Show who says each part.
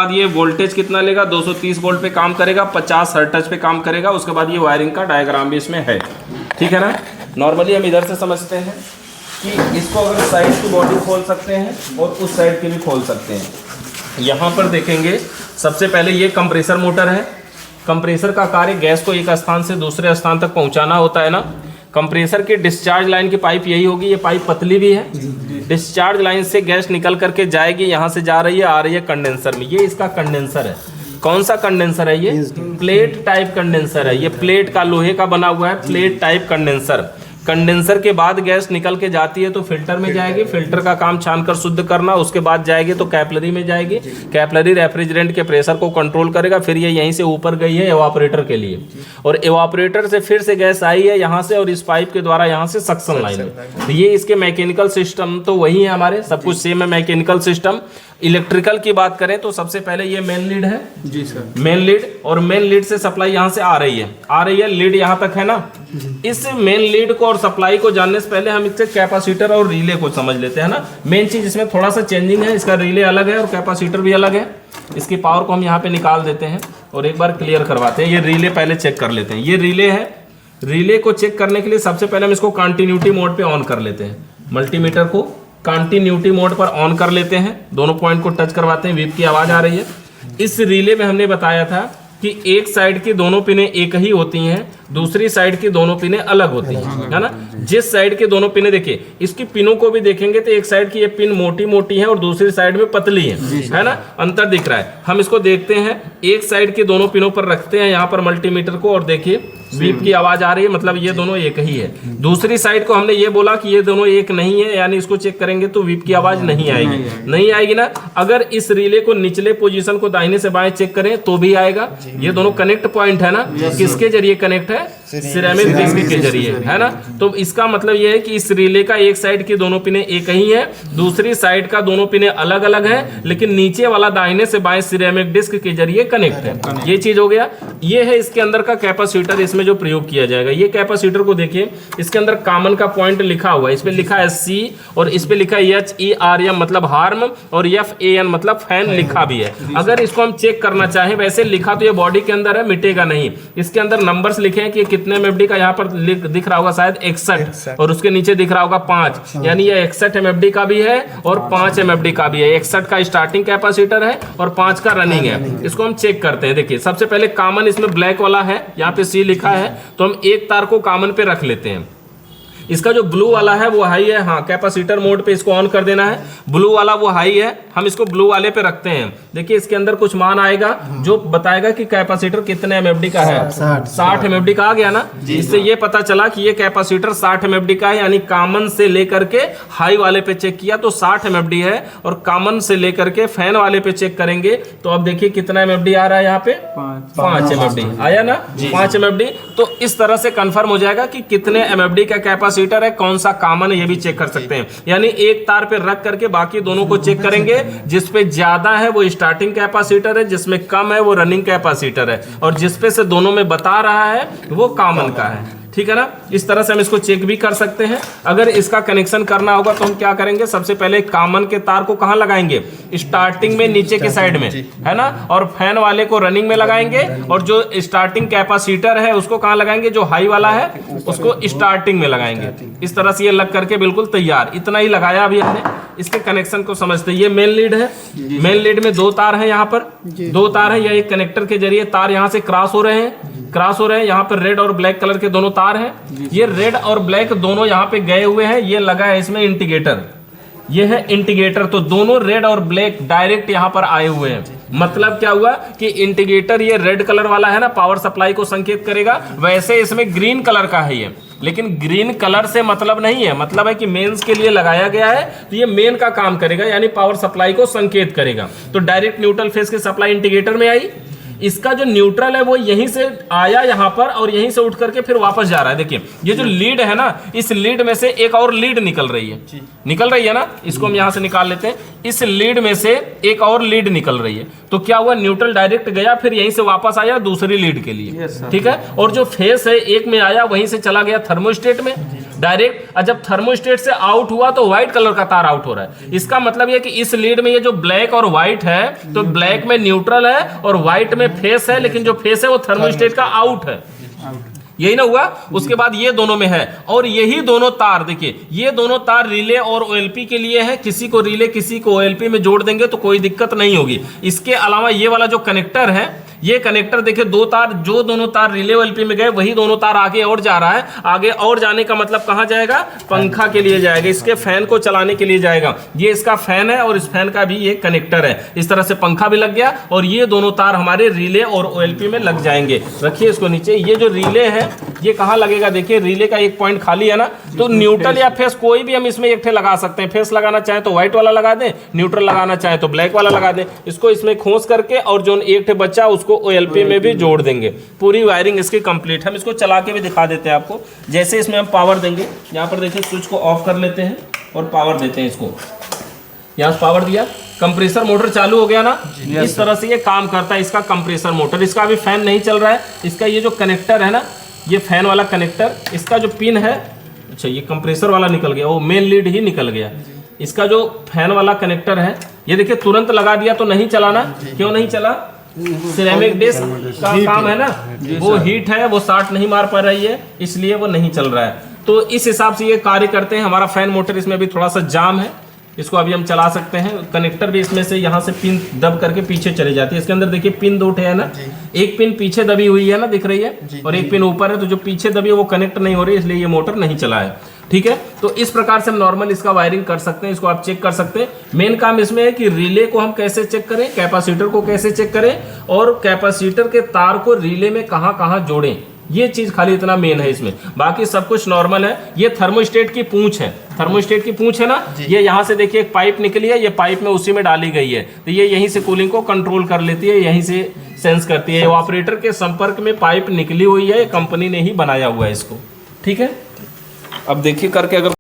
Speaker 1: बाद ये वोल्टेज कितना लेगा, 230 वोल्ट पे काम करेगा, 50 हर्ट्ज पे काम करेगा। उसके बाद ये वायरिंग का डायग्राम भी इसमें है, ठीक है ना। नॉर्मली हम इधर से समझते हैं कि इसको अगर साइड की बॉडी खोल सकते हैं और उस साइड की भी खोल सकते हैं। यहाँ पर देखेंगे सबसे पहले ये कंप्रेसर मोटर है। कंप्रेसर का कार्य गैस को एक स्थान से दूसरे स्थान तक पहुँचाना होता है ना। कंप्रेसर की डिस्चार्ज लाइन की पाइप यही होगी, ये पाइप पतली भी है। डिस्चार्ज लाइन से गैस निकल करके जाएगी, यहाँ से जा रही है, आ रही है कंडेंसर में। ये इसका कंडेंसर है। कौन सा कंडेंसर है ये? प्लेट टाइप कंडेंसर है। ये प्लेट का, लोहे का बना हुआ है, प्लेट टाइप कंडेंसर। कंडेंसर के बाद गैस निकल के जाती है तो फिल्टर में जाएगी। फिल्टर का काम छानकर शुद्ध करना। उसके बाद जाएगी तो कैपिलरी में जाएगी। कैपिलरी रेफ्रिजरेंट के प्रेशर को कंट्रोल करेगा। फिर ये यहीं से ऊपर गई है एवापोरेटर के लिए, और एवापोरेटर से फिर से गैस आई है यहाँ से, और इस पाइप के द्वारा यहाँ से सक्शन लाइन है। तो ये इसके मैकेनिकल सिस्टम तो वही है, हमारे सब कुछ सेम है मैकेनिकल सिस्टम। इलेक्ट्रिकल की बात करें तो सबसे पहले ये मेन लीड है जी सर, मेन लीड, और मेन लीड से सप्लाई यहाँ से आ रही है, लीड यहाँ तक है ना। इस मेन लीड को और सप्लाई को जानने से पहले हम इससे कैपेसिटर और रिले को समझ लेते हैं ना। मेन चीज इसमें थोड़ा सा चेंजिंग है, इसका रिले अलग है और कैपेसिटर भी अलग है। इसकी पावर को हम यहाँ पे निकाल देते हैं और एक बार क्लियर करवाते हैं। ये रिले पहले चेक कर लेते हैं। ये रिले है। रिले को चेक करने के लिए सबसे पहले हम इसको कंटिन्यूटी मोड पे ऑन कर लेते हैं। मल्टीमीटर को कंटिन्यूटी मोड पर ऑन कर लेते हैं। दोनों पॉइंट को टच करवाते हैं, बीप की आवाज आ रही है। इस रिले में हमने बताया था कि एक साइड की दोनों पिनें एक ही होती हैं, दूसरी साइड की दोनों पिनें अलग होती हैं, है ना। जिस साइड की दोनों पिनें, देखिए इसकी पिनों को भी देखेंगे तो एक साइड की ये पिन मोटी मोटी है और दूसरी साइड में पतली है ना। अंतर दिख रहा है। हम इसको देखते हैं, एक साइड की दोनों पिनों पर रखते हैं यहाँ पर मल्टीमीटर को, और देखिए बीप की आवाज आ रही है, मतलब ये दोनों एक ही है। दूसरी साइड को हमने ये बोला कि ये दोनों एक नहीं है, यानी इसको चेक करेंगे तो बीप की आवाज नहीं आएगी ना। अगर इस रिले को निचले पोजीशन को दाहिने से बाएं चेक करें तो भी आएगा। ये दोनों कनेक्ट पॉइंट है ना, किसके जरिए कनेक्ट है? सिरेमिक डिस्क के जरिए, है ना। तो इसका मतलब ये है कि इस रिले का एक साइड की दोनों पिनें एक ही है, दूसरी साइड का दोनों पिनें अलग अलग है, लेकिन नीचे वाला दाहिने से बाएं सिरेमिक डिस्क के जरिए कनेक्ट है। ये चीज हो गया। ये है इसके अंदर का कैपेसिटर, इसमें जो प्रयोग किया जाएगा। ये कैपेसिटर को देखिए, इसके अंदर कॉमन का पॉइंट लिखा हुआ है। इसमें लिखा है C और इस पे लिखा है HERM मतलब हार्म, और FAN मतलब फैन लिखा भी है। अगर इसको हम चेक करना चाहें, वैसे लिखा तो ये बॉडी के अंदर है, मिटेगा नहीं। इसके अंदर नंबर्स लिखे हैं कि कितने MFD का, यहाँ पर दिख रहा होगा शायद 61, और उसके नीचे दिख रहा होगा 5, यानी ये 61 MFD का भी है और 5 MFD का भी है। 61 का स्टार्टिंग कैपेसिटर है और 5 का रनिंग है। इसको हम चेक करते हैं। देखिए सबसे पहले कॉमन इसमें ब्लैक वाला है, यहाँ पे C लिखा है, तो हम एक तार को कॉमन पे रख लेते हैं। इसका जो ब्लू वाला है वो हाई है, हाँ कैपेसिटर मोड पे इसको ऑन कर देना है। ब्लू वाला वो हाई है, हम इसको ब्लू वाले पे रखते हैं। देखिए इसके अंदर कुछ मान आएगा जो बताएगा कि कैपेसिटर कितने MFD का है। 60 MFD का आ गया ना। इससे ये पता चला कि ये कैपेसिटर 60 MFD का है, यानी कॉमन से लेकर के हाई वाले पे चेक किया तो 60 MFD है, और कॉमन से लेकर के फैन वाले पे चेक करेंगे तो अब देखिए कितना MFD आ रहा है यहाँ पे, 5 MFD आया ना, 5 MFD। तो इस तरह से कंफर्म हो जाएगा कि कितने MFD का कैपेसिटर है, कौन सा कॉमन है, ये भी चेक कर सकते हैं। यानी एक तार पे रख करके बाकी दोनों को चेक करेंगे। जिस पे ज्यादा है वो स्टार्टिंग कैपेसिटर है, जिसमें कम है वो रनिंग कैपेसिटर है, और जिस पे से दोनों में बता रहा है वो कॉमन का है। ठीक है ना। इस तरह से हम इसको चेक भी कर सकते हैं। अगर इसका कनेक्शन करना होगा तो हम क्या करेंगे, सबसे पहले कॉमन के तार को कहां लगाएंगे? स्टार्टिंग में नीचे के साइड में, है ना, और फैन वाले को रनिंग में लगाएंगे, और जो स्टार्टिंग कैपेसिटर है उसको कहां लगाएंगे? जो हाई वाला है उसको स्टार्टिंग में लगाएंगे। इस तरह से ये लग करके बिल्कुल तैयार। इतना ही लगाया अभी हमने। इसके कनेक्शन को समझते हैं। ये मेन लीड है। मेन लीड में 2 तार है, यहाँ पर 2 तार है। यह एक कनेक्टर के जरिए तार यहाँ से क्रॉस हो रहे हैं, यहाँ पर रेड और ब्लैक कलर के दोनों तार हैं। ये रेड और ब्लैक दोनों यहाँ पे गए हुए हैं। ये लगा है इसमें इंडिकेटर, ये है इंडिकेटर। तो दोनों रेड और ब्लैक डायरेक्ट यहाँ पर आए हुए हैं। मतलब क्या हुआ कि इंडिकेटर ये रेड कलर वाला है ना, पावर सप्लाई को संकेत करेगा। वैसे इसमें ग्रीन कलर का है ये, लेकिन ग्रीन कलर से मतलब नहीं है। मतलब है कि मेंस के लिए लगाया गया है, तो ये मेन का काम करेगा, यानी पावर सप्लाई को संकेत करेगा। तो डायरेक्ट न्यूट्रल फेज की सप्लाई इंडिकेटर में आई। इसका जो न्यूट्रल है वो यहीं से आया यहाँ पर, और यहीं से उठ करके फिर वापस जा रहा है। देखिए ये जो लीड है ना, इस लीड में से एक और लीड निकल रही है ना। इसको हम यहाँ से निकाल लेते हैं। इस लीड में से एक और लीड निकल रही है। तो क्या हुआ, न्यूट्रल डायरेक्ट गया, फिर यहीं से वापस आया दूसरी लीड के लिए। ठीक है। और जो फेस है एक में आया, वहीं से चला गया थर्मोस्टेट में। डायरेक्ट। और जब थर्मोस्टेट से आउट हुआ तो व्हाइट कलर का तार आउट हो रहा है। इसका मतलब ये कि इस लीड में ये जो ब्लैक और व्हाइट है, तो ब्लैक में न्यूट्रल है और व्हाइट में फेस है, लेकिन जो फेस है वो थर्मोस्टेट का आउट है। यही ना हुआ। उसके बाद ये दोनों में है, और यही दोनों तार देखिए, ये दोनों तार रिले और ओएलपी के लिए है। किसी को रिले किसी को ओएलपी में जोड़ देंगे तो कोई दिक्कत नहीं होगी। इसके अलावा ये वाला जो कनेक्टर है, ये कनेक्टर देखिए, दो तार, जो दोनों तार रिले ओएलपी में गए वही दोनों तार आगे और जा रहा है। आगे और जाने का मतलब कहां जाएगा? पंखा के लिए जाएगा, इसके फैन को चलाने के लिए जाएगा। ये इसका फैन है और इस फैन का भी ये कनेक्टर है। इस तरह से पंखा भी लग गया और ये दोनों तार हमारे रिले और ओएलपी में लग जाएंगे। रखिए इसको नीचे। ये जो रिले है ये कहां लगेगा? देखिए रिले का एक पॉइंट खाली है ना, तो न्यूट्रल या फेस कोई भी हम इसमें एक ठे लगा सकते हैं। फेस लगाना चाहे तो व्हाइट वाला लगा दें, न्यूट्रल लगाना चाहे तो ब्लैक वाला लगा दें। इसको इसमें खोस करके और जो एक ठे बच्चा उसको ओएलपी में भी जोड़ देंगे। पूरी वायरिंग इसकी कंप्लीट। हम इसको चला के भी दिखा देते हैं आपको। जैसे इसमें हम पावर देंगे, यहाँ पर देखिए स्विच को ऑफ कर लेते हैं और पावर देते हैं इसको। यहाँ पावर दिया, कंप्रेसर मोटर चालू हो गया ना। इस तरह से ये काम करता है इसका कंप्रेसर मोटर। इसका अभी फैन नहीं चल रहा है। इसका ये जो कनेक्टर है ना, ये फैन वाला कनेक्टर, इसका जो पिन है, अच्छा ये कंप्रेसर वाला निकल गया, वो मेन लीड ही निकल गया। इसका जो फैन वाला कनेक्टर है, ये देखिए तुरंत लगा दिया तो नहीं चलाना। क्यों नहीं चला? सिरेमिक डिस्क का काम है ना, वो हीट है, वो शॉर्ट नहीं मार पा रही है, इसलिए वो नहीं चल रहा है। तो इस हिसाब से ये कार्य करते हैं। हमारा फैन मोटर इसमें भी थोड़ा सा जाम है, इसको अभी हम चला सकते हैं। कनेक्टर भी इसमें से यहाँ से पिन दब करके पीछे चले जाती है। इसके अंदर देखिए पिन दो है ना, एक पिन पीछे दबी हुई है ना, दिख रही है, और एक पिन ऊपर है। तो जो पीछे दबी है वो कनेक्ट नहीं हो रही, इसलिए ये मोटर नहीं चला है। ठीक है, तो इस प्रकार से हम नॉर्मल इसका वायरिंग कर सकते हैं। इसको आप चेक कर सकते हैं। मेन काम इसमें है कि रिले को हम कैसे चेक करें, कैपेसिटर को कैसे चेक करें, और कैपेसिटर के तार को रिले में कहां जोड़ें। ये चीज खाली इतना मेन है इसमें, बाकी सब कुछ नॉर्मल है। ये थर्मोस्टेट की पूंछ है, थर्मोस्टेट की पूंछ है ना, ये यहाँ से देखिए एक पाइप निकली है, ये पाइप में उसी में डाली गई है, तो ये यहीं से कूलिंग को कंट्रोल कर लेती है, यहीं से सेंस करती है। ऑपरेटर के संपर्क में पाइप निकली हुई है, कंपनी ने ही बनाया हुआ है इसको। ठीक है, अब देखिए करके अगर